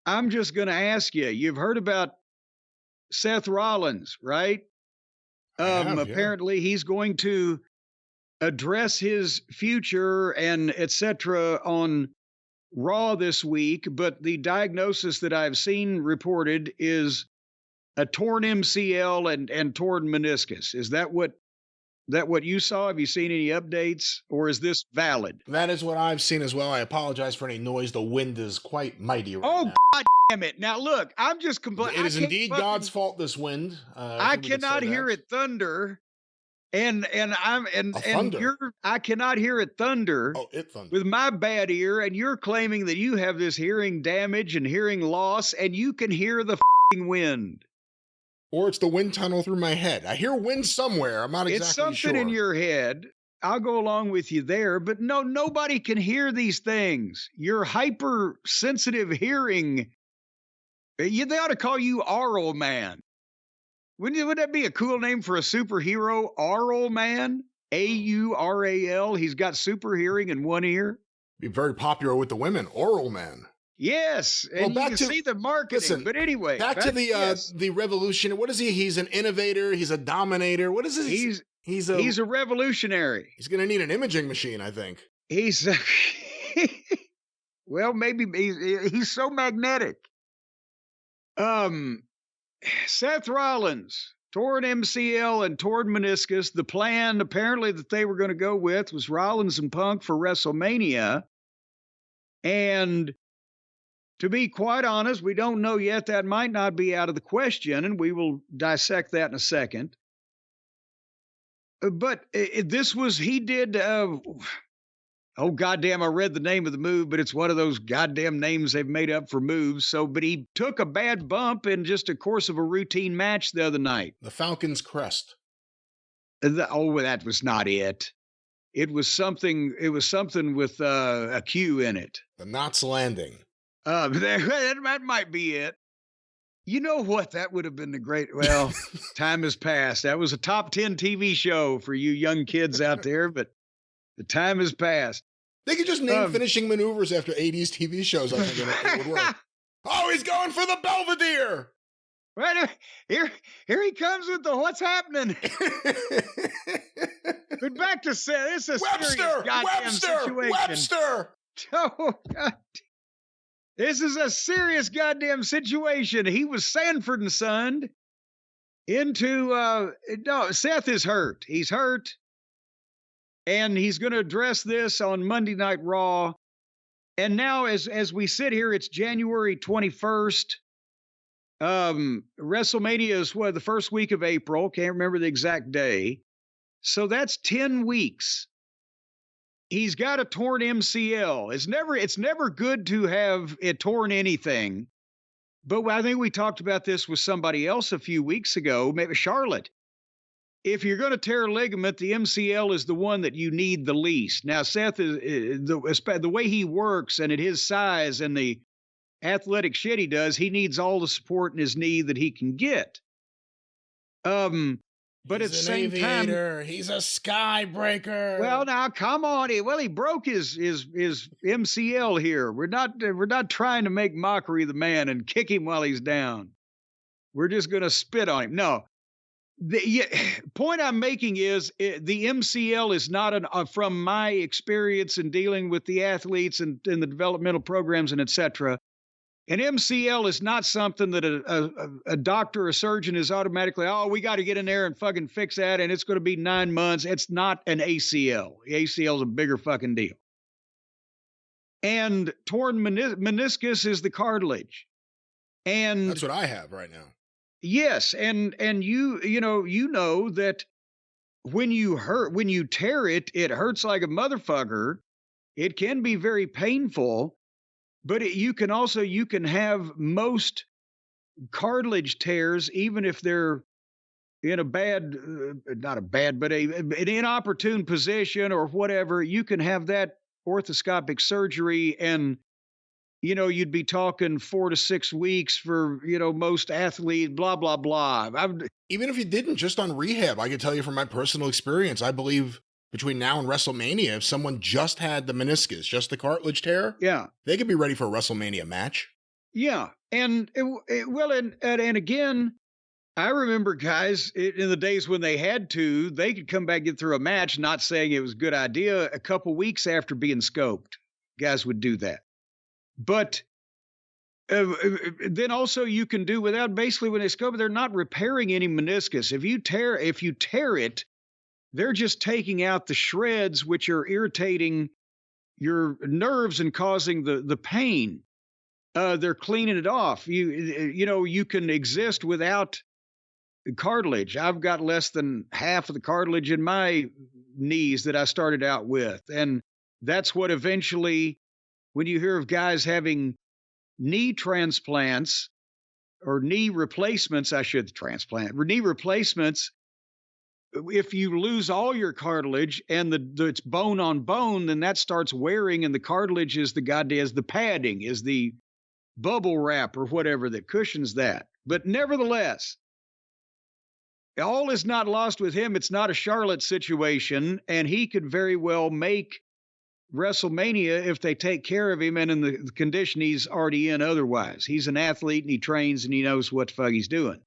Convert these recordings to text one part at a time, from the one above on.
I'm just going to ask you, you've heard about Seth Rollins, right? I have, yeah. Apparently he's going to address his future and etc. on Raw this week, but the diagnosis that I've seen reported is a torn MCL and torn meniscus. Is that what you saw? Have you seen any updates, or is this valid? That is what I've seen as well. I apologize for any noise. The wind is quite mighty right Oh now. God damn it! Now look, I'm just complaining. It is indeed God's fault, this wind. I cannot hear it thunder. And thunder. I cannot hear it thunder. Oh, it thunder. With my bad ear, and you're claiming that you have this hearing damage and hearing loss, and you can hear the wind. Or it's the wind tunnel through my head. I hear wind somewhere. I'm not exactly It's something sure. in your head. I'll go along with you there, but no, nobody can hear these things. Your hypersensitive hearing, they ought to call you Aural Man. Would that be a cool name for a superhero? Aural Man? Aural. He's got super hearing in one ear. Be very popular with the women. Oral Man. Yes, and you can see the marketing. Listen, but anyway, back to the revolution. What is he? He's an innovator. He's a dominator. What is this? He's a revolutionary. He's going to need an imaging machine, I think. He's well, maybe he's so magnetic. Seth Rollins, torn MCL and torn meniscus. The plan apparently that they were going to go with was Rollins and Punk for WrestleMania. And to be quite honest, we don't know yet. That might not be out of the question, and we will dissect that in a second. But he did, oh, goddamn, I read the name of the move, but it's one of those goddamn names they've made up for moves. But he took a bad bump in just a course of a routine match the other night. The Falcon's Crest. That was not it. It was something with a Q in it. The Knots Landing. That might be it. You know what? That would have been well, time has passed. That was a top 10 TV show for you young kids out there, but the time has passed. They could just name finishing maneuvers after 80s TV shows. I think it would work. Oh, he's going for the Belvedere. Right here he comes with the what's happening. But back to say this is a serious goddamn situation. Webster. Oh God. This is a serious goddamn situation. He was Sanford and Son into no, Seth is hurt. He's hurt. And he's going to address this on Monday Night Raw. And now as we sit here, it's January 21st. WrestleMania is the first week of April. Can't remember the exact day. So that's 10 weeks. He's got a torn MCL. It's never good to have it torn anything. But I think we talked about this with somebody else a few weeks ago, maybe Charlotte. If you're going to tear a ligament, the MCL is the one that you need the least. Now, Seth is the way he works and at his size and the athletic shit he does, he needs all the support in his knee that he can get. But at the same time, he's a skybreaker. Well, now come on. He broke his MCL here. We're not trying to make mockery of the man and kick him while he's down. We're just going to spit on him. No. The point I'm making is the MCL is not from my experience in dealing with the athletes and the developmental programs and et cetera. An MCL is not something that a doctor or surgeon is automatically, we got to get in there and fucking fix that, and it's going to be 9 months. It's not an ACL. The ACL is a bigger fucking deal. And torn meniscus is the cartilage. And that's what I have right now. Yes, and you know that when you tear it, it hurts like a motherfucker. It can be very painful. But you can have most cartilage tears, even if they're in a bad, not a bad, but an inopportune position or whatever. You can have that orthoscopic surgery, and you'd be talking 4 to 6 weeks for most athletes. Blah blah blah. Even if you didn't, just on rehab, I can tell you from my personal experience. I believe between now and WrestleMania, if someone just had the meniscus, just the cartilage tear, yeah, they could be ready for a WrestleMania match. Yeah. And again, I remember guys in the days when they had to, they could come back, get through a match, not saying it was a good idea. A couple weeks after being scoped, guys would do that. But then also you can do without, basically when they scope it, they're not repairing any meniscus. If you tear it, they're just taking out the shreds, which are irritating your nerves and causing the pain. They're cleaning it off. You can exist without cartilage. I've got less than half of the cartilage in my knees that I started out with. And that's what eventually, when you hear of guys having knee transplants or knee replacements, knee replacements, if you lose all your cartilage and it's bone on bone, then that starts wearing, and the cartilage is the padding, is the bubble wrap or whatever that cushions that. But nevertheless, all is not lost with him. It's not a Charlotte situation, and he could very well make WrestleMania if they take care of him and in the condition he's already in otherwise. He's an athlete and he trains and he knows what the fuck he's doing.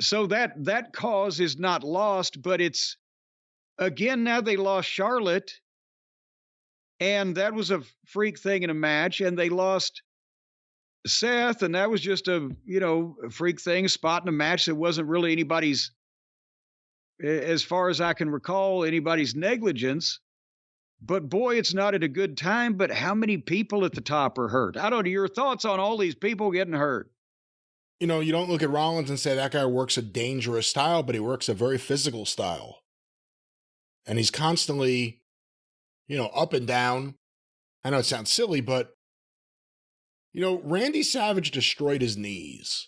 So that cause is not lost, but it's, again, now they lost Charlotte, and that was a freak thing in a match, and they lost Seth, and that was just a freak thing, spot in a match that wasn't really anybody's, as far as I can recall, anybody's negligence. But boy, it's not at a good time. But how many people at the top are hurt? I don't know your thoughts on all these people getting hurt. You don't look at Rollins and say that guy works a dangerous style, but he works a very physical style. And he's constantly, up and down. I know it sounds silly, but, Randy Savage destroyed his knees.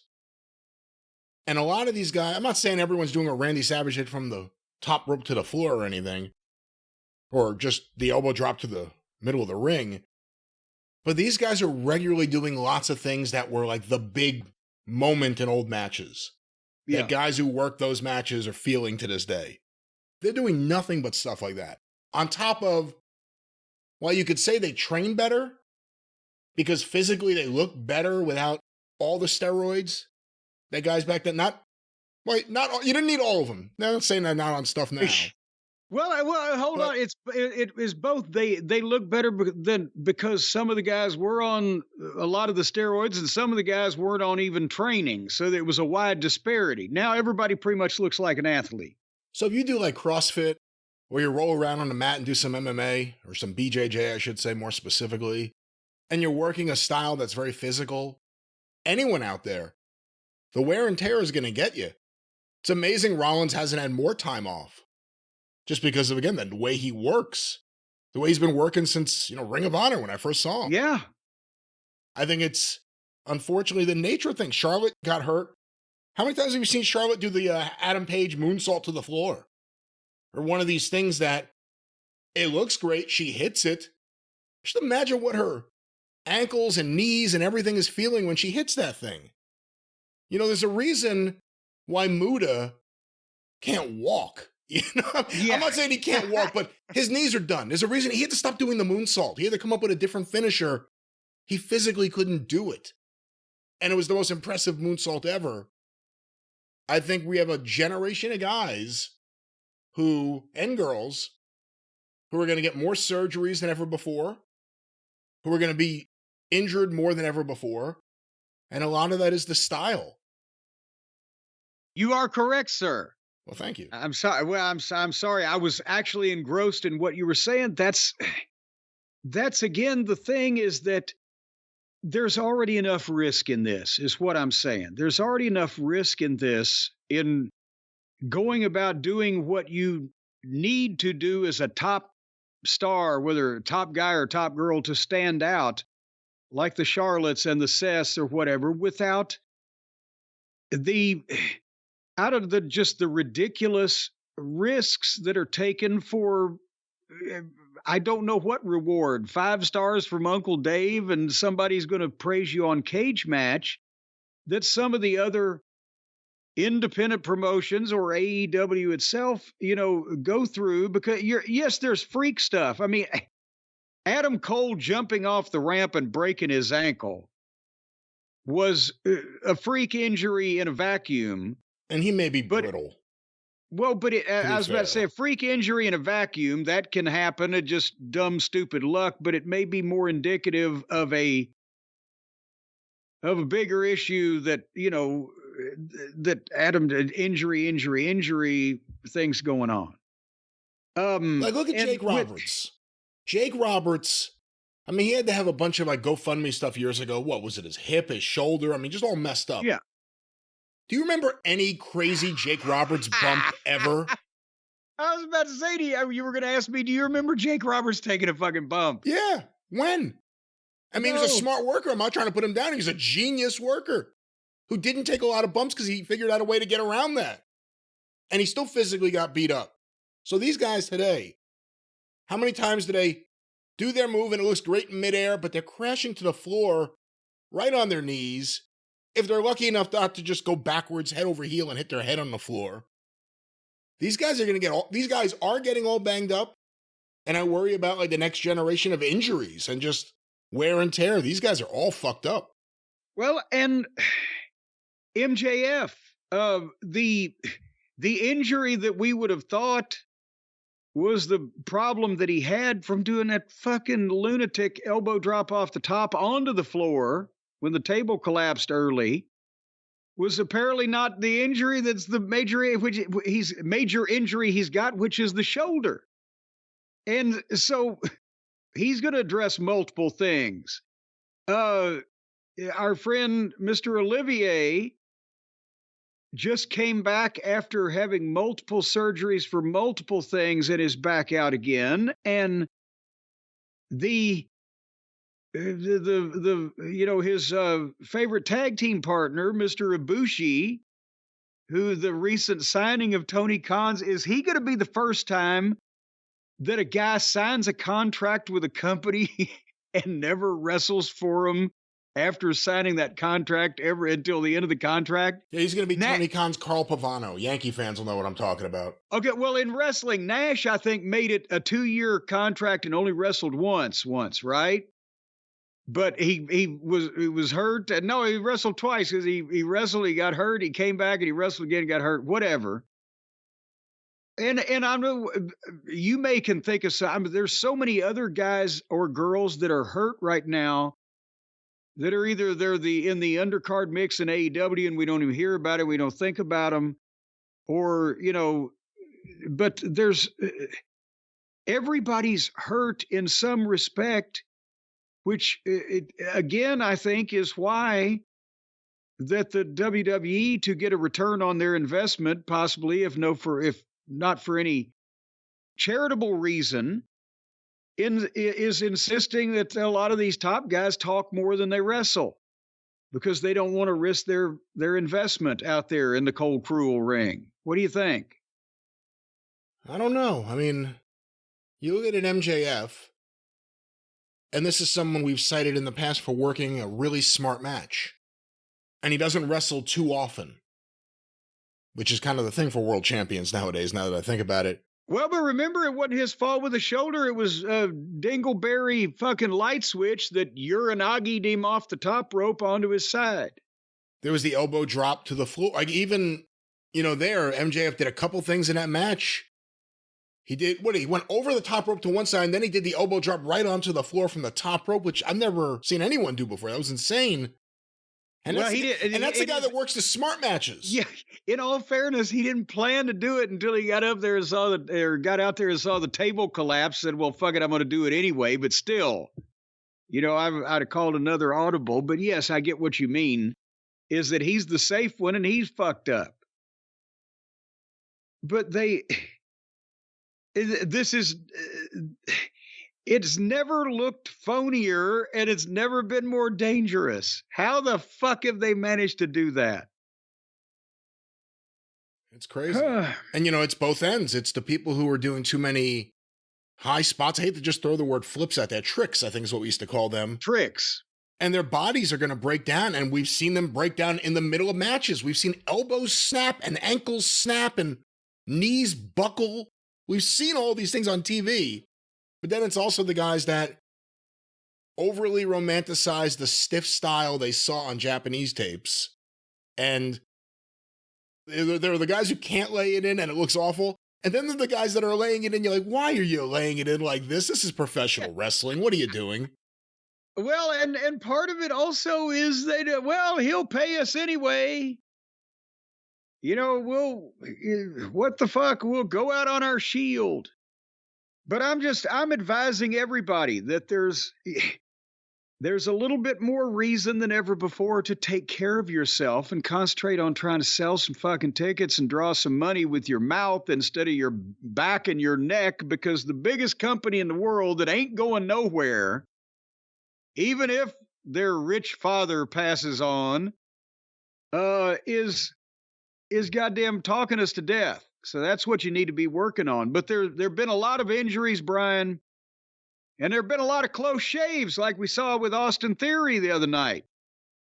And a lot of these guys, I'm not saying everyone's doing a Randy Savage hit from the top rope to the floor or anything, or just the elbow drop to the middle of the ring. But these guys are regularly doing lots of things that were like the big moment in old matches. Yeah. That guys who work those matches are feeling to this day. They're doing nothing but stuff like that. On top of, well, you could say they train better because physically they look better without all the steroids. That guys back then, you didn't need all of them. Now I'm saying that not on stuff now. Well, hold on. It is both. They look better because some of the guys were on a lot of the steroids and some of the guys weren't on even training. So there was a wide disparity. Now everybody pretty much looks like an athlete. So if you do like CrossFit or you roll around on the mat and do some MMA or some BJJ, I should say more specifically, and you're working a style that's very physical, anyone out there, the wear and tear is going to get you. It's amazing Rollins hasn't had more time off. Just because of, again, the way he works, the way he's been working since, Ring of Honor when I first saw him. Yeah. I think it's, unfortunately, the nature thing. Charlotte got hurt. How many times have you seen Charlotte do the Adam Page moonsault to the floor? Or one of these things that it looks great, she hits it. Just imagine what her ankles and knees and everything is feeling when she hits that thing. There's a reason why Muda can't walk. Yeah. I'm not saying he can't walk, but his knees are done. There's a reason he had to stop doing the moonsault. He had to come up with a different finisher. He physically couldn't do it. And it was the most impressive moonsault ever. I think we have a generation of guys and girls who are going to get more surgeries than ever before, who are going to be injured more than ever before. And a lot of that is the style. You are correct, sir. Well, thank you. I'm sorry. Well, I'm sorry. I was actually engrossed in what you were saying. That's again, the thing is that there's already enough risk in this, is what I'm saying. There's already enough risk in this, in going about doing what you need to do as a top star, whether a top guy or top girl, to stand out like the Charlottes and the Seths or whatever, without out of the ridiculous risks that are taken for, I don't know what reward, 5 stars from Uncle Dave, and somebody's going to praise you on Cage Match, that some of the other independent promotions or AEW itself, go through, because yes, there's freak stuff. I mean, Adam Cole jumping off the ramp and breaking his ankle. was a freak injury in a vacuum. And he may be But brittle. Well, but I was about to say fair. a freak injury in a vacuum that can happen. It just dumb, stupid luck. But it may be more indicative of a bigger issue that that Adam injury things going on. Like, look at and Jake Roberts. Jake Roberts, I mean, he had to have a bunch of like GoFundMe stuff years ago. What was it? His hip, his shoulder? I mean, just all messed up. Yeah. Do you remember any crazy Jake Roberts bump ever? I was about to say to you, you were going to ask me, do you remember Jake Roberts taking a fucking bump? Yeah. When? I mean, No. He was a smart worker. I'm not trying to put him down. He's a genius worker who didn't take a lot of bumps because he figured out a way to get around that. And he still physically got beat up. So these guys today, how many times do they do their move and it looks great in midair, but they're crashing to the floor right on their knees? If they're lucky enough not to just go backwards, head over heel, and hit their head on the floor. These guys are getting all banged up. And I worry about like the next generation of injuries and just wear and tear. These guys are all fucked up. Well, and MJF, the injury that we would have thought was the problem that he had from doing that fucking lunatic elbow drop off the top onto the floor when the table collapsed early was apparently not the injury that's the major injury he's got, which is the shoulder. And so he's going to address multiple things. Our friend Mr. Olivier just came back after having multiple surgeries for multiple things and is back out again. And his favorite tag team partner, Mr. Ibushi, who the recent signing of Tony Khan's, is he going to be the first time that a guy signs a contract with a company and never wrestles for him after signing that contract ever until the end of the contract? Yeah, he's going to be Tony Khan's Carl Pavano. Yankee fans will know what I'm talking about. Okay, well, in wrestling, Nash, I think, made it a 2-year contract and only wrestled once, right? But he was hurt. No, he wrestled twice because he wrestled, he got hurt, he came back, and he wrestled again, got hurt, whatever. And I know you can think of some. There's so many other guys or girls that are hurt right now that are either they're in the undercard mix in AEW and we don't even hear about it, we don't think about them, or but there's everybody's hurt in some respect, which again I think is why that the WWE, to get a return on their investment, possibly if not for any charitable reason, is insisting that a lot of these top guys talk more than they wrestle because they don't want to risk their investment out there in the cold, cruel ring. What do you think? I don't know. I mean, you look at an MJF, and this is someone we've cited in the past for working a really smart match. And he doesn't wrestle too often, which is kind of the thing for world champions nowadays, now that I think about it. Well, but remember, it wasn't his fault with the shoulder. It was Dingleberry fucking light switch that Uranagi'd him off the top rope onto his side. There was the elbow drop to the floor. Like, even, there, MJF did a couple things in that match. He went over the top rope to one side, and then he did the elbow drop right onto the floor from the top rope, which I've never seen anyone do before. That was insane. And that's the guy that works the smart matches. Yeah, in all fairness, he didn't plan to do it until he got up there and got out there and saw the table collapse. Said, "Well, fuck it, I'm going to do it anyway." But still, I'd have called another audible. But yes, I get what you mean. Is that he's the safe one and he's fucked up. But it's never looked phonier and it's never been more dangerous. How the fuck have they managed to do that? It's crazy. And it's both ends. It's the people who are doing too many high spots. I hate to just throw the word flips at that. Tricks, I think is what we used to call them. Tricks. And their bodies are going to break down. And we've seen them break down in the middle of matches. We've seen elbows snap and ankles snap and knees buckle. We've seen all these things on TV. But then it's also the guys that overly romanticized the stiff style they saw on Japanese tapes. And there are the guys who can't lay it in and it looks awful. And then there are the guys that are laying it in. You're like, why are you laying it in like this? This is professional wrestling. What are you doing? Well, and part of it also is that, well, he'll pay us anyway. You know, what the fuck? We'll go out on our shield. But I'm advising everybody that there's a little bit more reason than ever before to take care of yourself and concentrate on trying to sell some fucking tickets and draw some money with your mouth instead of your back and your neck, because the biggest company in the world that ain't going nowhere, even if their rich father passes on, is goddamn talking us to death. So that's what you need to be working on. But there've been a lot of injuries, Brian. And there have been a lot of close shaves, like we saw with Austin Theory the other night.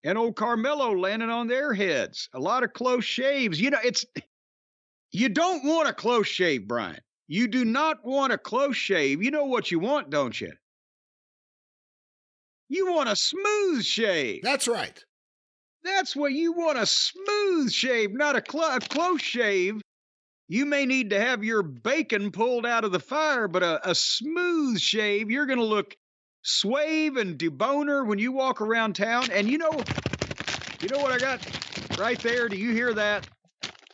And old Carmelo landing on their heads. A lot of close shaves. You know, you don't want a close shave, Brian. You do not want a close shave. You know what you want, don't you? You want a smooth shave. That's right. That's what you want, a smooth shave, not a close shave. You may need to have your bacon pulled out of the fire, but a smooth shave, you're going to look suave and deboner when you walk around town. And you know what I got right there? Do you hear that?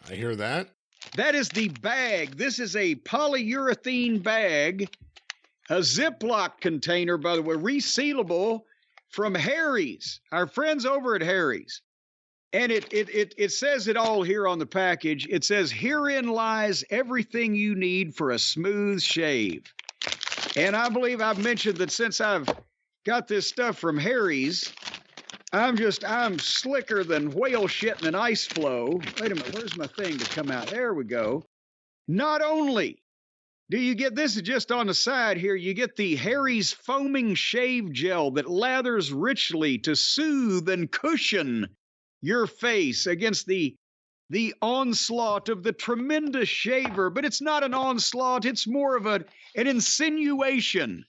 I hear that. That is the bag. This is a polyurethane bag, a Ziploc container, by the way, resealable, from Harry's, our friends over at Harry's. And it says it all here on the package. It says, herein lies everything you need for a smooth shave. And I believe I've mentioned that since I've got this stuff from Harry's, I'm slicker than whale shit in an ice flow. Wait a minute, where's my thing to come out? There we go. Not only do you get, this is just on the side here, you get the Harry's foaming shave gel that lathers richly to soothe and cushion your face against the onslaught of the tremendous shaver. But it's not an onslaught, it's more of an insinuation,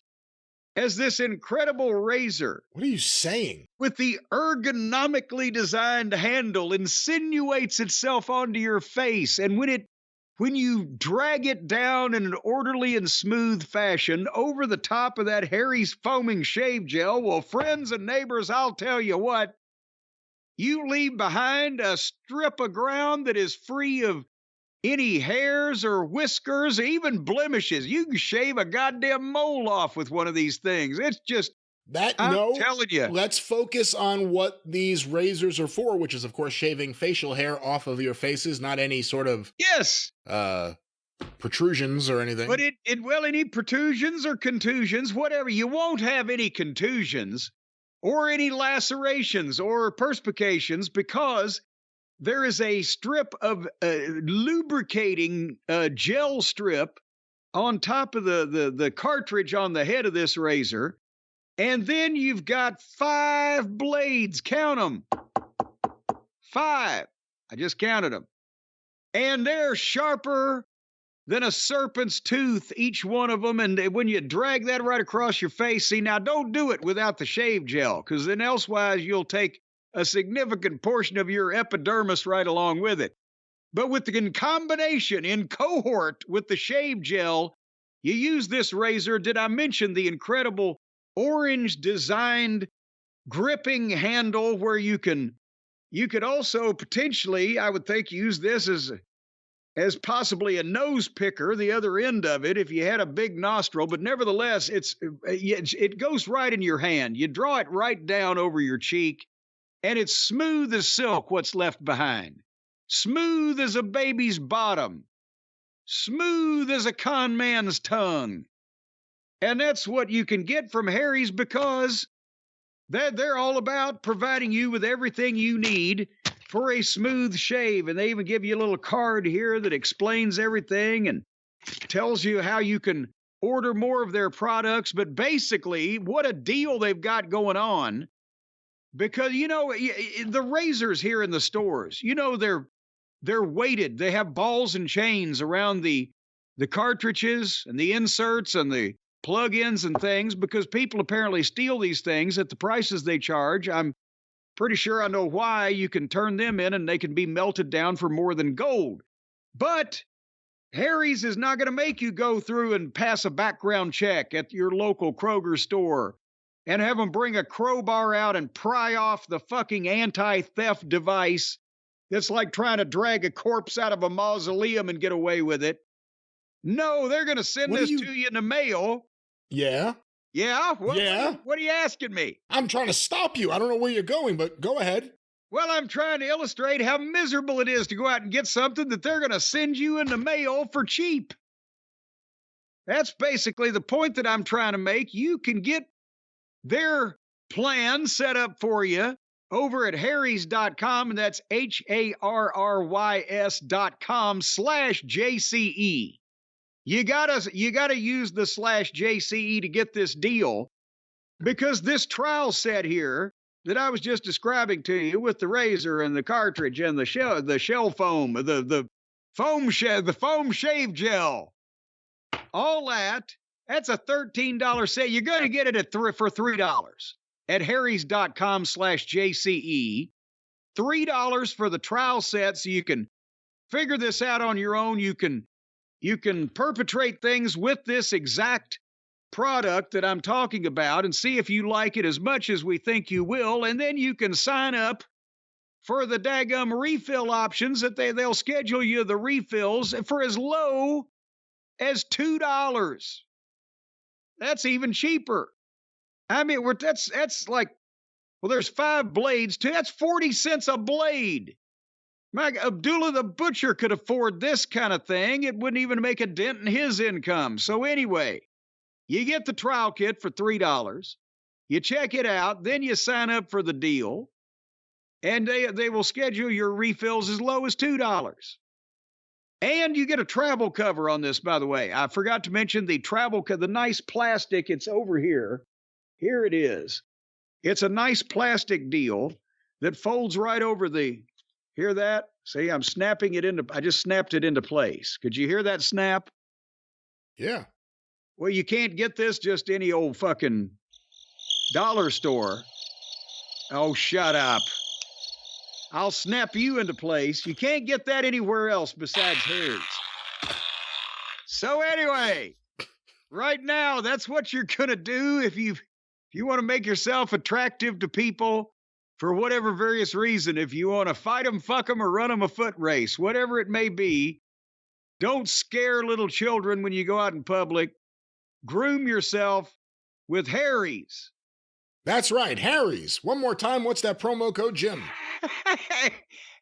as this incredible razor, what are you saying, with the ergonomically designed handle, insinuates itself onto your face. And when you drag it down in an orderly and smooth fashion over the top of that Harry's foaming shave gel, well, friends and neighbors, I'll tell you what, you leave behind a strip of ground that is free of any hairs or whiskers, or even blemishes. You can shave a goddamn mole off with one of these things. It's just, I'm telling you. Let's focus on what these razors are for, which is, of course, shaving facial hair off of your faces, not any sort of protrusions or anything. But any protrusions or contusions, whatever. You won't have any contusions or any lacerations or perspications, because there is a strip of lubricating gel strip on top of the cartridge on the head of this razor. And then you've got 5 blades. Count them. 5. I just counted them. And they're sharper than a serpent's tooth, each one of them. And when you drag that right across your face, see, now don't do it without the shave gel, because then elsewise you'll take a significant portion of your epidermis right along with it. But with the combination, in cohort with the shave gel, you use this razor. Did I mention the incredible orange designed gripping handle, where you could also potentially, I would think, use this as possibly a nose picker, the other end of it, if you had a big nostril. But nevertheless, it goes right in your hand. You draw it right down over your cheek, and it's smooth as silk, what's left behind. Smooth as a baby's bottom. Smooth as a con man's tongue. And that's what you can get from Harry's, because they're all about providing you with everything you need for a smooth shave. And they even give you a little card here that explains everything and tells you how you can order more of their products. But basically, what a deal they've got going on. Because, you know, the razors here in the stores, you know, they're weighted. They have balls and chains around the cartridges and the inserts and the plug-ins and things because people apparently steal these things at the prices they charge. I'm pretty sure I know why. You can turn them in and they can be melted down for more than gold. But Harry's is not going to make you go through and pass a background check at your local Kroger store and have them bring a crowbar out and pry off the fucking anti-theft device that's like trying to drag a corpse out of a mausoleum and get away with it. No, they're going to send this to you in the mail. Yeah? Yeah? Yeah? What are you asking me? I'm trying to stop you. I don't know where you're going, but go ahead. Well, I'm trying to illustrate how miserable it is to go out and get something that they're going to send you in the mail for cheap. That's basically the point that I'm trying to make. You can get their plan set up for you over at harrys.com, and that's harrys.com/JCE. You gotta use the /JCE to get this deal, because this trial set here that I was just describing to you with the razor and the cartridge and the shell foam, the foam shave gel, all that's a $13 set. You're going to get it for $3 at harrys.com/JCE. $3 for the trial set, so you can figure this out on your own. You can perpetrate things with this exact product that I'm talking about and see if you like it as much as we think you will, and then you can sign up for the daggum refill options that they'll schedule you the refills for as low as $2. That's even cheaper. I mean, that's like, well, there's 5 blades too. That's 40 cents a blade. Abdullah the Butcher could afford this kind of thing. It wouldn't even make a dent in his income. So anyway, you get the trial kit for $3. You check it out. Then you sign up for the deal. And they will schedule your refills as low as $2. And you get a travel cover on this, by the way. I forgot to mention the travel cover, the nice plastic. It's over here. Here it is. It's a nice plastic deal that folds right over the... Hear that? See, I just snapped it into place. Could you hear that snap? Yeah. Well, you can't get this just any old fucking dollar store. Oh, shut up. I'll snap you into place. You can't get that anywhere else besides Harry's. So anyway, right now, that's what you're going to do if you want to make yourself attractive to people for whatever various reason. If you want to fight them, fuck them, or run them a foot race, whatever it may be, don't scare little children when you go out in public. Groom yourself with Harry's. That's right, Harry's. One more time, what's that promo code, Jim?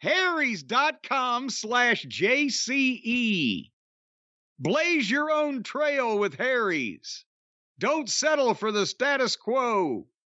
harrys.com/JCE. Blaze your own trail with Harry's. Don't settle for the status quo.